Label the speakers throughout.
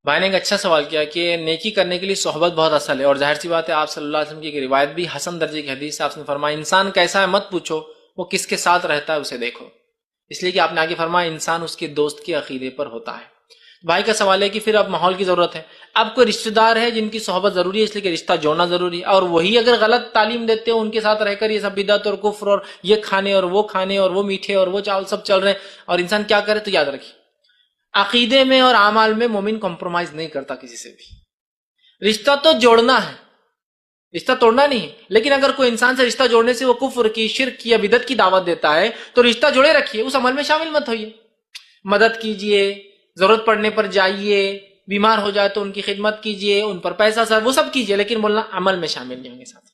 Speaker 1: بھائی نے ایک اچھا سوال کیا کہ نیکی کرنے کے لیے صحبت بہت اصل ہے، اور ظاہر سی بات ہے آپ صلی اللہ علیہ وسلم کی ایک روایت بھی حسن درجے کی حدیث ہے، آپ نے فرمایا انسان کیسا ہے مت پوچھو، وہ کس کے ساتھ رہتا ہے اسے دیکھو. اس لیے کہ آپ نے آگے فرمایا انسان اس کے دوست کے عقیدے پر ہوتا ہے. بھائی کا سوال ہے کہ پھر اب ماحول کی ضرورت ہے، اب کوئی رشتہ دار ہے جن کی صحبت ضروری ہے اس لیے کہ رشتہ جوڑنا ضروری ہے، اور وہی اگر غلط تعلیم دیتے ہو ان کے ساتھ رہ کر یہ سب بدعت اور کفر اور یہ کھانے اور وہ میٹھے اور وہ چاول سب چل رہے ہیں، اور انسان کیا کرے، تو یاد رکھیے عقیدے میں اور اعمال میں مومن کمپرومائز نہیں کرتا کسی سے بھی. رشتہ تو جوڑنا ہے، رشتہ توڑنا نہیں ہے، لیکن اگر کوئی انسان سے رشتہ جوڑنے سے وہ کفر کی، شرک کی یا بدعت کی دعوت دیتا ہے تو رشتہ جوڑے رکھیے، اس عمل میں شامل مت ہوئیے. مدد کیجئے، ضرورت پڑنے پر جائیے، بیمار ہو جائے تو ان کی خدمت کیجئے، ان پر پیسہ سر وہ سب کیجئے، لیکن بولنا عمل میں شامل نہیں ہوں گے ساتھ.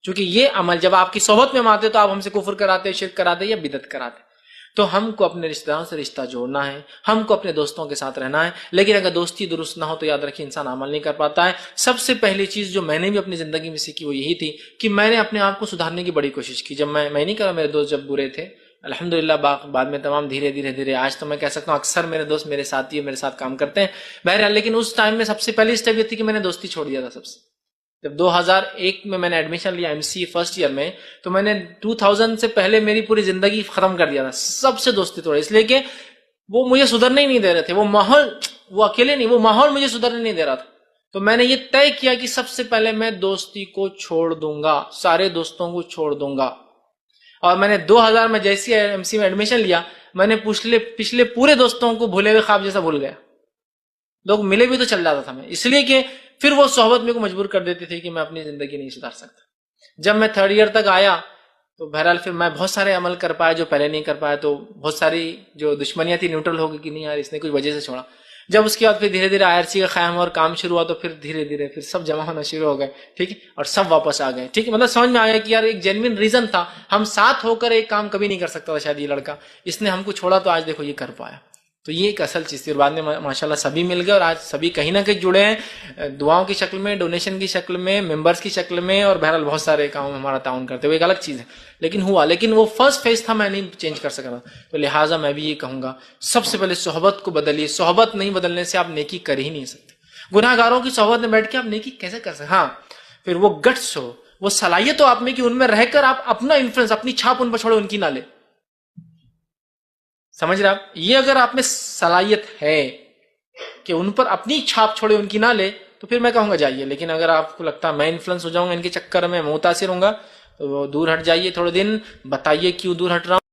Speaker 1: چونکہ یہ عمل جب آپ کی صحبت میں آتے تو آپ ہم سے کفر کراتے، شرک کراتے یا بدعت کراتے. تو ہم کو اپنے رشتہ داروں سے رشتہ جوڑنا ہے، ہم کو اپنے دوستوں کے ساتھ رہنا ہے، لیکن اگر دوستی درست نہ ہو تو یاد رکھیے انسان عمل نہیں کر پاتا ہے. سب سے پہلی چیز جو میں نے بھی اپنی زندگی میں سیکھی وہ یہی تھی کہ میں نے اپنے آپ کو سدھارنے کی بڑی کوشش کی. جب میں نہیں کہا میرے دوست جب برے تھے، الحمدللہ بعد میں تمام دھیرے آج تو میں کہہ سکتا ہوں اکثر میرے دوست میرے ساتھی میرے ساتھ کام کرتے ہیں. بہرحال لیکن اس ٹائم میں سب سے پہلی اسٹیپ یہ تھی کہ میں نے دوستی چھوڑ دیا تھا سب سے. جب 2001 میں نے ایڈمیشن لیا ایم سی فرسٹ ایئر میں، تو میں نے 2000 سے پہلے میری پوری زندگی ختم کر دیا تھا، سب سے دوستی توڑی، اس لیے کہ وہ مجھے سدھرنے ہی نہیں دے رہے تھے. وہ ماحول، وہ اکیلے نہیں، وہ ماحول مجھے سدھرنے نہیں دے رہا تھا. تو میں نے یہ طے کیا کہ سب سے پہلے میں دوستی کو چھوڑ دوں گا، سارے دوستوں کو چھوڑ دوں گا. اور میں نے 2000 میں جیسی ایم سی میں ایڈمیشن لیا، میں نے پچھلے پورے دوستوں کو بھولے ہوئے خواب جیسا بھول گیا. لوگ ملے بھی تو چل جاتا تھا میں، اس لیے کہ پھر وہ صحبت میرے کو مجبور کر دیتی تھی کہ میں اپنی زندگی نہیں سدھار سکتا. جب میں 3rd ایئر تک آیا تو بہرحال پھر میں بہت سارے عمل کر پایا جو پہلے نہیں کر پایا، تو بہت ساری جو دشمنیاں تھی نیوٹرل ہو گئی کہ نہیں یار اس نے کوئی وجہ سے چھوڑا. جب اس کے بعد پھر دھیرے IRC کا قیام اور کام شروع ہوا تو پھر دھیرے پھر سب جمع ہونا شروع ہو گئے، ٹھیک ہے، اور سب واپس آ گئے. ٹھیک ہے، مطلب سمجھ میں آیا کہ یار ایک جینوین ریزن تھا، ہم ساتھ ہو کر ایک کام کبھی نہیں کر سکتا تھا شاید یہ لڑکا، اس نے ہم کو چھوڑا تو آج دیکھو یہ کر پایا. تو یہ ایک اصل چیز تھی، اور بعد میں ماشاءاللہ سبھی مل گئے، اور آج سبھی کہیں نہ کہیں جڑے ہیں، دعاؤں کی شکل میں، ڈونیشن کی شکل میں، ممبرز کی شکل میں، اور بہرحال بہت سارے کاموں میں ہمارا تعاون کرتے ہوئے. ایک الگ چیز ہے لیکن ہوا، لیکن وہ فرسٹ فیز تھا، میں نہیں چینج کر سکا. تو لہٰذا میں بھی یہ کہوں گا سب سے پہلے صحبت کو بدلیے. صحبت نہیں بدلنے سے آپ نیکی کر ہی نہیں سکتے. گناہ گاروں کی صحبت میں بیٹھ کے آپ نیکی کیسے کر سکتے؟ ہاں پھر وہ گٹس ہو، وہ صلاحیت ہو آپ میں کہ ان میں رہ کر آپ اپنا انفلوئنس، اپنی چھاپ ان پر چھوڑے، ان کی نہ لے. سمجھ رہے آپ؟ یہ اگر آپ میں صلاحیت ہے کہ ان پر اپنی چھاپ چھوڑے، ان کی نہ لے، تو پھر میں کہوں گا جائیے. لیکن اگر آپ کو لگتا ہے میں انفلوئنس ہو جاؤں گا ان کے چکر میں، متاثر ہوں گا، تو دور ہٹ جائیے. تھوڑے دن بتائیے کیوں دور ہٹ رہا ہوں.